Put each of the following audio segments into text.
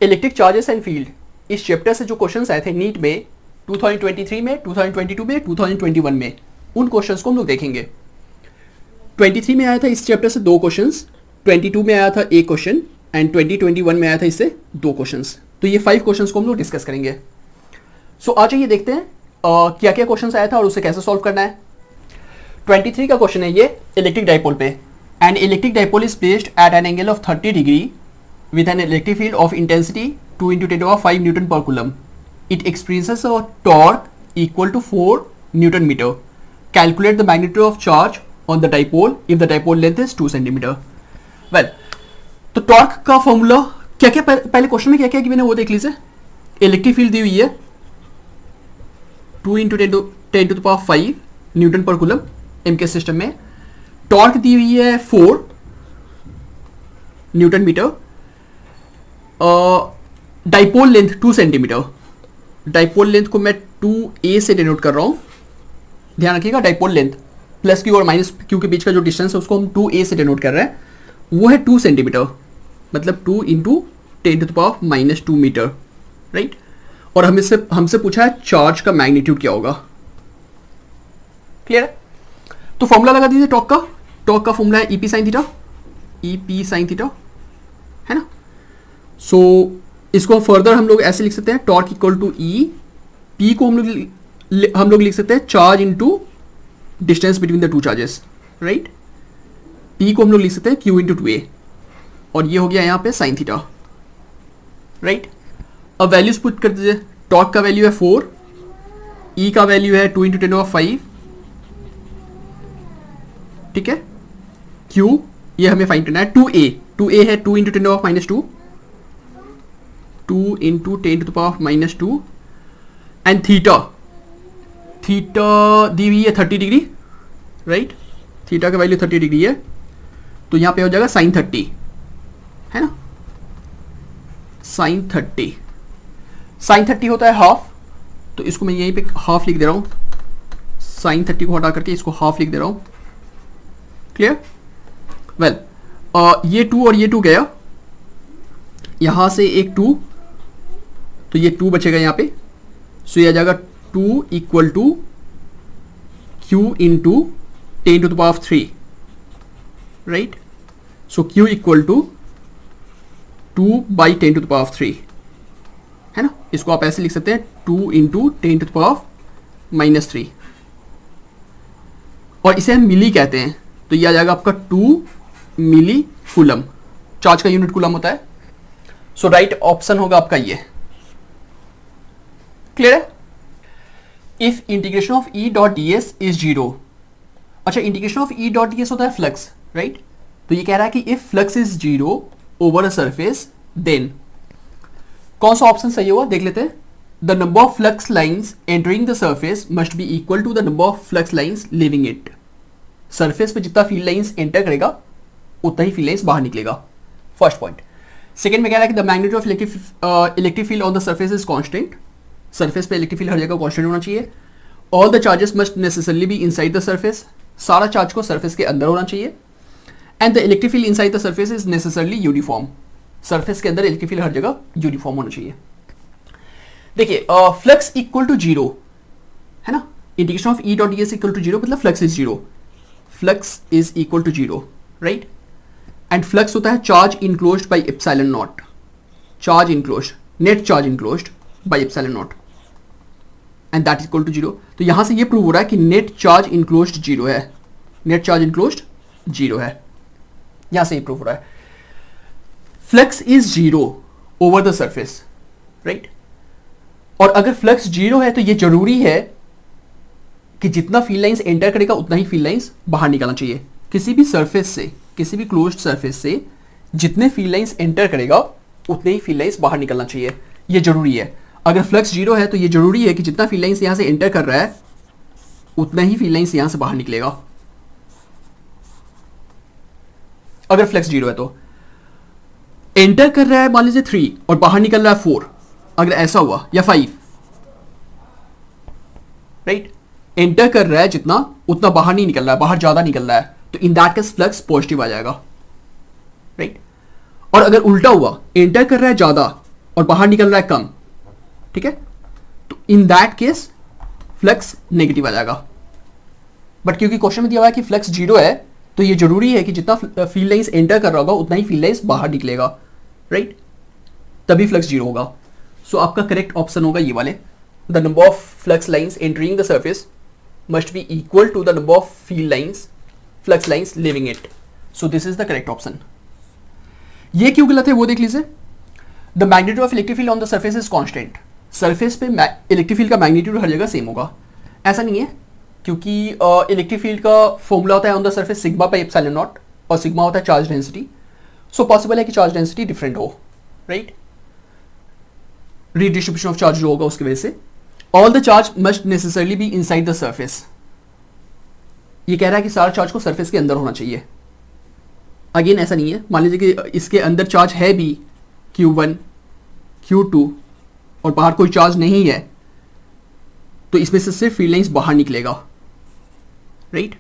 Electric charges and field, इस chapter से जो क्वेश्चंस आए थे नीट में 2023 में, 2022 में, 2021 में, उन क्वेश्चंस को हम लोग देखेंगे। 23 में आया था इस चैप्टर से 2 क्वेश्चंस, 22 में आया था 1 क्वेश्चन एंड 2021 में आया था इससे 2 क्वेश्चंस। तो ये 5 क्वेश्चंस को हम लोग डिस्कस करेंगे। सो आ जाइए देखते हैं क्या क्या क्वेश्चंस आया था और उसे कैसे सॉल्व करना है। 23 का क्वेश्चन है ये इलेक्ट्रिक डाइपोल पे। An electric dipole is placed at an angle of 30 degree with an electric field of intensity 2 × 10⁵ Newton per coulomb. It experiences a torque equal to 4 Newton meter. Calculate the magnitude of charge on the dipole if the dipole length is 2 centimeter. Well, तो torque का formula क्या क्या पहले question में क्या क्या given है वो देख लीजिए। इलेक्ट्रिक फील्ड दी हुई है 2 × 10⁵ न्यूटन पर कूलम एम के सिस्टम में। टॉर्क दी हुई है 4 newton metre. Dipole length 2 centimetre. Dipole length को मैं 2a से डिनोट कर रहा हूं, ध्यान रखिएगा। डाइपोल लेंथ प्लस क्यू और माइनस क्यू के बीच का जो डिस्टेंस है उसको हम 2a से डिनोट कर रहे हैं, वो है 2 सेंटीमीटर, मतलब 2 × 10⁻² मीटर, राइट। और हमसे पूछा है चार्ज का मैग्नीट्यूड क्या होगा। क्लियर है? तो फॉर्मूला लगा दीजिए टॉर्क का। टॉर्क का फॉर्मूला है EP sin theta, EP sin theta, है ना। सो इसको फर्दर हम लोग ऐसे लिख सकते हैं, torque equal to E, P को हम लोग लिख सकते हैं charge into distance between the 2 charges, right. P को हम लोग लिख सकते हैं क्यू × 2a, और ये हो गया यहाँ पे साइन थीटा, राइट। अब वैल्यूज पुट कर दीजिए। टॉर्क का वैल्यू है 4, ई का वैल्यू है 2 × 10⁵, ठीक है। क्यू ये हमें फाइंड करना है, 2a है 2 × 10⁻², 2 × 10⁻², एंड थीटा दी हुई है 30 डिग्री, राइट। थीटा का वैल्यू 30 डिग्री है, तो यहां पे हो जाएगा साइन 30, है ना। साइन 30 होता है हाफ, तो इसको मैं यहीं पे हाफ लिख दे रहा हूं। साइन 30 को हटा करके इसको हाफ लिख दे रहा हूं। क्लियर? वेल, ये 2 और ये 2 गया, यहां से एक 2, तो ये 2 बचेगा यहाँ पे। सो ये आ जाएगा 2 = Q × 10⁻3, राइट। सो Q = 2/10⁻3, है ना। इसको आप ऐसे लिख सकते हैं 2 × 10⁻³ और इसे हम मिली कहते हैं, तो ये आ जाएगा आपका 2 मिली कूलम। चार्ज का यूनिट कूलम होता है। सो राइट ऑप्शन होगा आपका ये। क्लियर है? If integration of E.ds is 0। अच्छा, इंटीग्रेशन ऑफ E.ds होता है फ्लक्स, राइट। तो ये कह रहा है कि if flux is 0 over a surface then, कौन सा ऑप्शन सही होगा देख लेते हैं। The number of flux lines entering the surface must be equal to the number of flux lines leaving it. Surface पे जितना फील्ड लाइंस एंटर करेगा उतना ही फील्ड लाइंस बाहर निकलेगा। First point. सेकेंड में कह रहा है कि the magnitude of electric field on the surface is constant. Surface पे इलेक्ट्रिक फील्ड हर जगह कांस्टेंट होना चाहिए। All the charges must necessarily be inside the surface. सारा चार्ज को सरफेस के अंदर होना चाहिए। And the electric field inside the surface is necessarily uniform. Surface के अंदर इलेक्ट्रिक फील्ड हर जगह यूनिफॉर्म होना चाहिए। देखिए, फ्लक्स इक्वल टू 0, है ना। Integration of E.ds equal to 0 मतलब flux is 0। Flux is equal to 0, right. And flux होता है charge enclosed by epsilon naught. Charge enclosed, net charge enclosed by epsilon naught, and that is equal to 0। तो यहां से ये prove हो रहा है कि नेट चार्ज इनक्लोज्ड 0 है। नेट चार्ज इनक्लोज्ड 0 है, यहां से ये प्रूव हो रहा है। Flux is 0 over the surface, right. और अगर फ्लक्स 0 है तो ये जरूरी है कि जितना फील्ड लाइंस एंटर करेगा उतना ही फील्ड लाइंस बाहर निकलना चाहिए। किसी भी सरफेस से, किसी भी क्लोज्ड सरफेस से जितने फील्ड लाइंस एंटर करेगा उतने ही फील्ड लाइंस बाहर निकलना चाहिए, ये जरूरी है। अगर फ्लक्स 0 है तो ये जरूरी है कि जितना फील्ड लाइंस यहां से एंटर कर रहा है उतना ही फील्ड लाइंस यहां से बाहर निकलेगा। अगर फ्लक्स 0 है तो एंटर कर रहा है मान लीजिए 3 और बाहर निकल रहा है 4, अगर ऐसा हुआ, या 5, राइट। एंटर कर रहा है जितना उतना बाहर नहीं निकल रहा है, बाहर ज्यादा निकल रहा है, तो in that case flux positive आ जाएगा, राइट। और अगर उल्टा हुआ, एंटर कर रहा है ज्यादा और बाहर निकल रहा है कम, ठीक है, तो in that case flux negative आ जाएगा। बट क्योंकि क्वेश्चन में दिया हुआ है कि फ्लक्स 0 है, तो ये जरूरी है कि जितना फील्ड लाइंस एंटर कर रहा होगा उतना ही फील्ड लाइंस बाहर निकलेगा, राइट, तभी फ्लक्स 0 होगा। सो आपका करेक्ट ऑप्शन होगा ये वाले, the number of flux lines entering the surface must be equal to the number of field lines flux lines leaving it. So this is the correct option. ये क्यों गलत है वो देख लीजिए। The magnitude of electric field on the surface is constant. Surface पे electric field का magnitude हर जगह सेम होगा, ऐसा नहीं है, क्योंकि इलेक्ट्रिक फील्ड का फॉर्मूला होता है on the surface sigma by epsilon not, और सिग्मा होता है चार्ज डेंसिटी। सो पॉसिबल है कि चार्ज डेंसिटी डिफरेंट हो, राइट, रीडिस्ट्रीब्यूशन ऑफ चार्ज जो होगा उसकी वजह से। All the charge must necessarily be inside the surface. ये कह रहा है कि सारा चार्ज को सरफेस के अंदर होना चाहिए। अगेन ऐसा नहीं है, मान लीजिए कि इसके अंदर चार्ज है भी Q1 Q2 और बाहर कोई चार्ज नहीं है, तो इसमें से सिर्फ फील्ड लाइंस बाहर निकलेगा, राइट,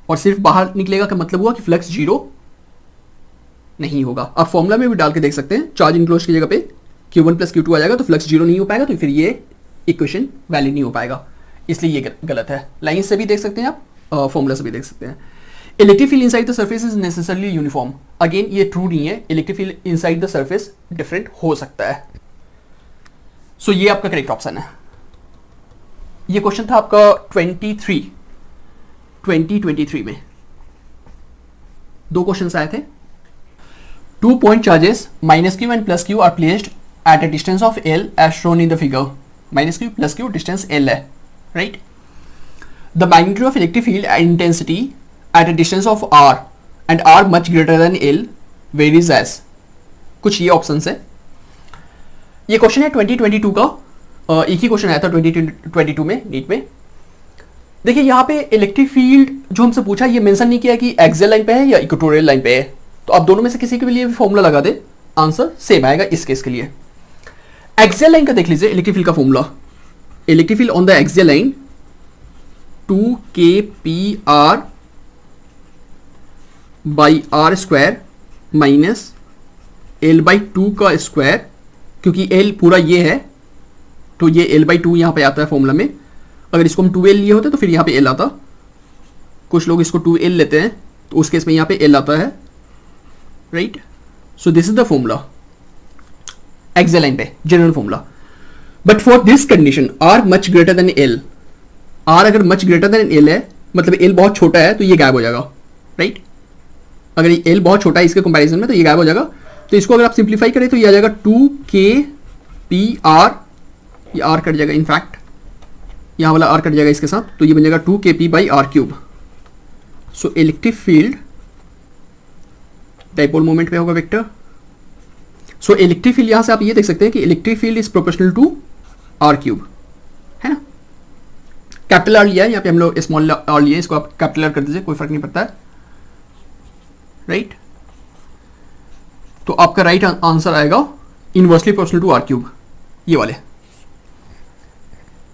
और सिर्फ बाहर निकलेगा का मतलब हुआ कि फ्लक्स 0 नहीं होगा। आप फॉर्मूला में भी डाल के देख सकते हैं, चार्ज इनक्लोज की जगह पे Q1 प्लस Q2 आ जाएगा, तो फ्लक्स 0 नहीं हो पाएगा, तो फिर ये इक्वेशन वैलिड नहीं हो पाएगा, इसलिए ये गलत है। लाइन से भी देख सकते हैं आप, फॉर्मूला से भी देख सकते हैं। Electric field inside the surface is necessarily uniform. Again ये ट्रू नहीं है, electric field inside the surface different हो सकता है। सो ये आपका करेक्ट ऑप्शन है। ये क्वेश्चन था आपका 2023 में, 2 क्वेश्चन आए थे। 2 point charges -q and +q are placed at a distance of L as shown in the figure. -q +q distance L है, right. The magnitude of electric field and intensity at a distance of R and R much greater than L varies as. कुछ ये options है। ये question है 2022 का, एक ही question आया था 2022 में नीट में। देखिए यहाँ पे इलेक्ट्रिक फील्ड जो हमसे पूछा, ये मेंशन नहीं किया कि एक्सियल लाइन पे है या इक्वेटोरियल लाइन पे है, तो आप दोनों में से किसी के लिए भी फॉर्मूला लगा दे, आंसर सेम आएगा इस केस के लिए। एक्सियल लाइन का देख लीजिए इलेक्ट्रिक फील्ड का formula. Electric field on the axial line 2kpr by R square minus L/2 का स्क्वायर, क्योंकि L पूरा ये है तो ये L/2 यहाँ पे आता है फॉर्मूला में। अगर इसको हम 2L लिए होते तो फिर यहाँ पे L आता, कुछ लोग इसको 2L लेते हैं तो उस केस में यहाँ पे L आता है, right. So this is the formula axial line पे, general formula. But for this condition R much greater than L, R अगर मच ग्रेटर देन L है मतलब L बहुत छोटा है तो ये गायब हो जाएगा, राइट। अगर ये L बहुत छोटा है इसके कंपैरिजन में तो ये गायब हो जाएगा। तो इसको अगर आप सिंप्लीफाई करें तो ये आ जाएगा 2kpr, ये R कट जाएगा, इनफैक्ट यहाँ वाला R कट जाएगा इसके साथ, तो ये बन जाएगा 2kp/r³। So electric field dipole moment पे होगा वेक्टर। सो इलेक्ट्रिक फील्ड यहां से आप ये देख सकते हैं कि electric field is proportional to r³, है ना। कैपिटल R लिया है, यहाँ पे हम लोग स्मॉल r लिया है, इसको आप कैपिटल R कर दीजिए, कोई फर्क नहीं पड़ता है, राइट। तो आपका राइट आंसर आएगा इनवर्सली प्रोपोर्शनल टू r³, ये वाले।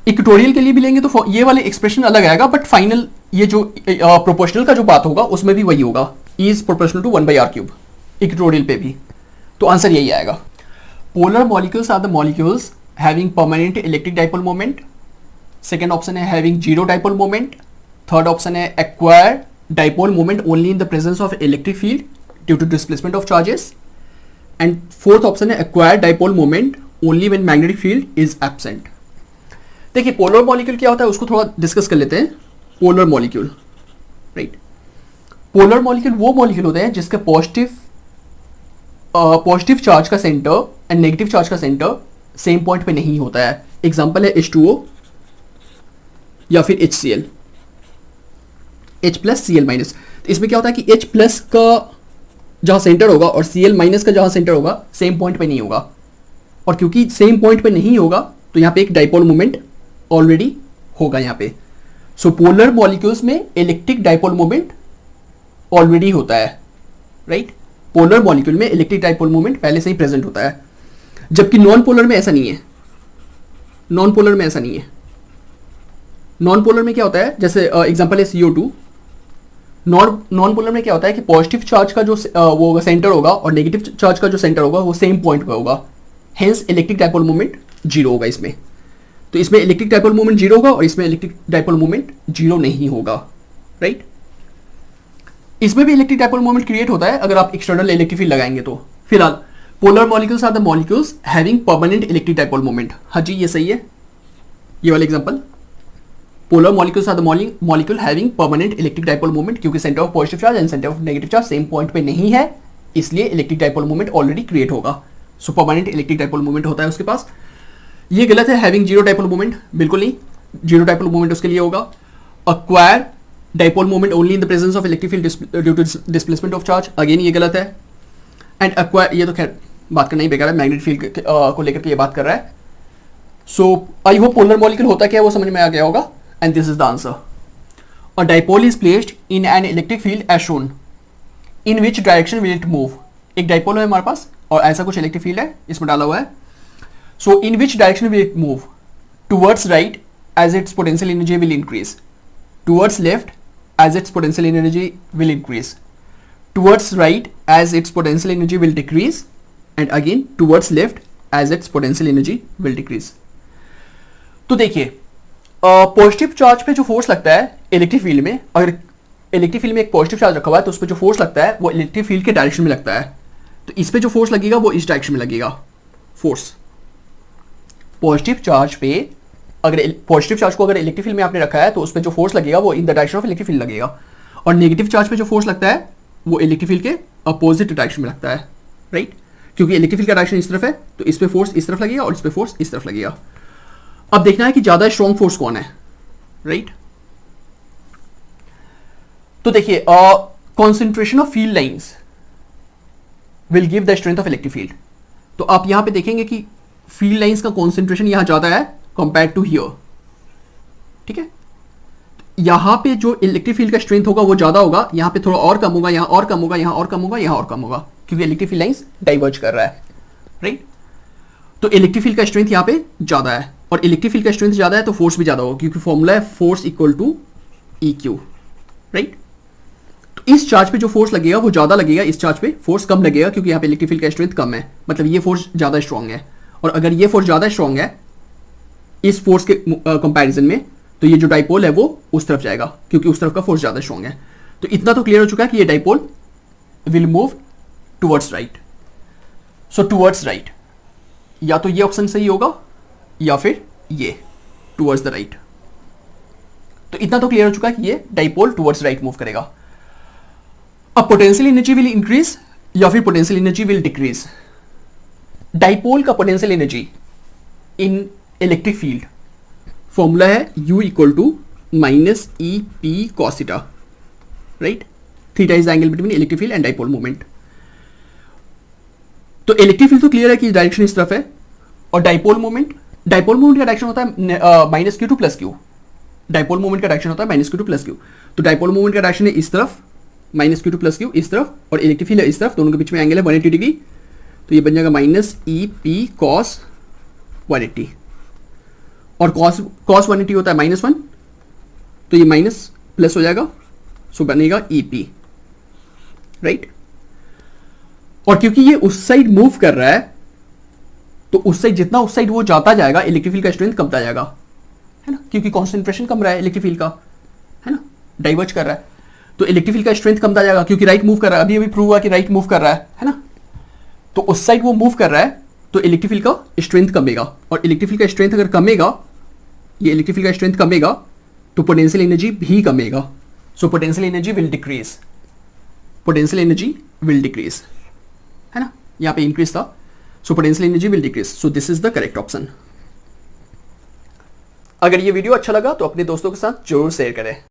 इक्वेटोरियल के लिए भी लेंगे तो ये वाले एक्सप्रेशन अलग आएगा, बट फाइनल ये जो प्रोपोर्शनल का जो बात होगा उसमें भी वही होगा, is proportional to 1/r³, equatorial पे भी। तो आंसर यही आएगा। Polar molecules are the molecules having permanent electric dipole moment. Second option है having zero dipole moment. Third option है acquired dipole moment only in the presence of electric field due to displacement of charges. And fourth option है acquired dipole moment only when magnetic field is absent. देखिए polar molecule क्या होता है उसको थोड़ा discuss कर लेते हैं। Polar molecule, right. Polar molecule वो मॉलिक्यूल होते हैं जिसके पॉजिटिव चार्ज का सेंटर एंड नेगेटिव चार्ज का सेंटर सेम पॉइंट पे नहीं होता है। एग्जांपल है H2O या फिर HCl, H+Cl-। तो इसमें क्या होता है कि H+ का जहां सेंटर होगा और Cl- का जहां सेंटर होगा सेम पॉइंट पे नहीं होगा, और क्योंकि सेम पॉइंट पे नहीं होगा तो यहाँ पे एक डाइपोल मोमेंट ऑलरेडी होगा यहाँ पे। सो पोलर मॉलिक्यूल्स में इलेक्ट्रिक डाइपोल मोमेंट ऑलरेडी होता है, राइट। पोलर मॉलिक्यूल में इलेक्ट्रिक डाइपोल मोमेंट पहले से ही प्रेजेंट होता है, जबकि नॉन पोलर में ऐसा नहीं है। नॉन पोलर में ऐसा नहीं है। नॉन पोलर में क्या होता है, जैसे एग्जांपल है CO2। नॉन पोलर में क्या होता है कि पॉजिटिव चार्ज का जो वो सेंटर होगा और नेगेटिव चार्ज का जो सेंटर होगा वो सेम पॉइंट पे होगा, hence electric dipole moment zero होगा इसमें। तो इसमें इलेक्ट्रिक डाइपोल मोमेंट जीरो होगा और इसमें इलेक्ट्रिक डाइपोल मोमेंट जीरो नहीं होगा, राइट। इसमें भी इलेक्ट्रिक डाइपोल मोमेंट क्रिएट होता है अगर आप एक्सटर्नल इलेक्ट्रिक फील्ड लगाएंगे तो। फिलहाल polar molecules are the molecules having permanent electric dipole moment. हाँ जी, ये सही है, ये वाला example. Polar molecules are the molecule having permanent electric dipole moment, क्योंकि centre of positive charge and centre of negative charge same point पे नहीं है, इसलिए electric dipole moment already create होगा। So permanent electric dipole moment होता है उसके पास। ये गलत है, हैविंग जीरो डाइपोल मोमेंट, बिल्कुल नहीं। जीरो डाइपोल मोमेंट उसके लिए होगा acquire dipole moment only in the presence of electric field due to displacement of charge, again ये गलत है। एंड अक्वायर, ये तो खैर बात करना ही बेकार है, मैग्नेटिक फील्ड को लेकर के ये बात कर रहा है। So I hope polar molecule होता क्या है वो समझ में आ गया होगा, and this is the answer. A dipole is placed in an electric field as shown, in which direction will it move. एक डाइपोल है हमारे पास और ऐसा कुछ इलेक्ट्रिक फील्ड है इसमें डाला हुआ है। So in which direction will it move, towards right as its potential energy will increase, towards left as its potential energy will increase, towards right as its potential energy will decrease, and again towards left as its potential energy will decrease। तो देखिए positive charge पे जो force लगता है electric field में, अगर electric field में एक पॉजिटिव चार्ज रखा हुआ है तो उस पर जो फोर्स लगता है वो इलेक्ट्रिक फील्ड के डायरेक्शन में लगता है। तो इस पे जो फोर्स लगेगा वो इस डायरेक्शन में लगेगा। फोर्स पॉजिटिव चार्ज पे, अगर पॉजिटिव चार्ज को अगर इलेक्ट्रिक फील्ड में आपने रखा है तो उस पर जो फोर्स लगेगा वो in the direction of electric field लगेगा, और नेगेटिव चार्ज पे जो फोर्स लगता है वो इलेक्ट्रिक फील्ड के अपोजिट डायरेक्शन में लगता है, राइट। क्योंकि इलेक्ट्रिक फील्ड का डायरेक्शन इस तरफ है तो इस पे फोर्स इस तरफ लगेगा और इस पे फोर्स इस तरफ लगेगा। अब देखना है कि ज्यादा स्ट्रॉन्ग फोर्स कौन है, राइट। तो देखिए concentration of field lines will give the strength of electric field. तो आप यहां पे देखेंगे कि फील्ड लाइंस का कॉन्सेंट्रेशन यहां ज्यादा है कंपेयर टू हियर, ठीक है। यहां पे जो इलेक्ट्रिक फील्ड का स्ट्रेंथ होगा वो ज्यादा होगा, यहां पे थोड़ा और कम होगा, यहां और कम होगा, यहां और कम होगा, यहां और कम होगा, क्योंकि इलेक्ट्रिक फील्ड लाइंस डाइवर्ज कर रहा है, राइट। तो इलेक्ट्रिक फील्ड का स्ट्रेंथ यहां पे ज्यादा है, और इलेक्ट्रिक फील्ड का स्ट्रेंथ ज्यादा है तो फोर्स भी ज्यादा होगा, क्योंकि फॉर्मूला है force equal to EQ, right. तो इस चार्ज पे जो फोर्स लगेगा वो ज्यादा लगेगा, इस चार्ज पे फोर्स कम लगेगा, क्योंकि यहां पे इलेक्ट्रिक फील्ड का स्ट्रेंथ कम है, मतलब ये फोर्स ज्यादा स्ट्रॉन्ग है। और अगर ये फोर्स ज्यादा स्ट्रॉन्ग है इस फोर्स के कंपैरिजन में, तो ये जो डाइपोल है वो उस तरफ जाएगा, क्योंकि उस तरफ का फोर्स ज्यादा स्ट्रॉन्ग है। तो इतना तो क्लियर हो चुका है कि ये dipole will move towards right. So towards right, या तो ये ऑप्शन सही होगा या फिर ये टुवर्ड्स द राइट। तो इतना तो क्लियर हो चुका है कि ये डाइपोल टुवर्ड्स राइट मूव करेगा। अब पोटेंशियल एनर्जी विल इंक्रीज या फिर potential energy will decrease. Dipole का potential energy in electric field formula है U equal to minus EP cos theta, right. Theta is the angle between electric field and dipole moment. तो electric field तो clear है कि direction इस तरफ है, और डाइपोल मोमेंट का डायरेक्शन होता है minus Q two plus Q। Dipole moment का डायरेक्शन होता है minus Q two plus Q। तो डाइपोल मोमेंट का डायरेक्शन है इस तरफ, minus Q two plus Q इस तरफ, और इलेक्ट्रिक फील्ड है इस तरफ, दोनों के बीच में एंगल है 180 डिग्री। तो ये बन जाएगा माइनस EP cos 180, और cos 180 होता है -1, तो ये माइनस प्लस हो जाएगा, सो बनेगा EP, राइट। और क्योंकि ये उस साइड मूव कर रहा है तो उस साइड जितना उस साइड वो जाता जाएगा इलेक्ट्रिक फील्ड का स्ट्रेंथ कमता जाएगा, है ना, क्योंकि कॉन्सेंट्रेशन कम रहा है इलेक्ट्रिक फील्ड का, है ना, डाइवर्ज कर रहा है। तो इलेक्ट्रिक फील्ड का स्ट्रेंथ कमता जाएगा क्योंकि राइट मूव कर रहा है, अभी प्रूव हुआ कि राइट मूव कर रहा है ना। तो उस साइड वो मूव कर रहा है तो इलेक्ट्रिक फील्ड का स्ट्रेंथ कमेगा, और इलेक्ट्रिक फील्ड का स्ट्रेंथ अगर कमेगा, ये इलेक्ट्रिक फील्ड का स्ट्रेंथ कमेगा तो पोटेंशियल एनर्जी भी कमेगा। So potential energy will decrease, potential energy will decrease, है ना, यहाँ पे इंक्रीज था, so potential energy will decrease. So this is the correct option. अगर ये वीडियो अच्छा लगा तो अपने दोस्तों के साथ जरूर शेयर करें।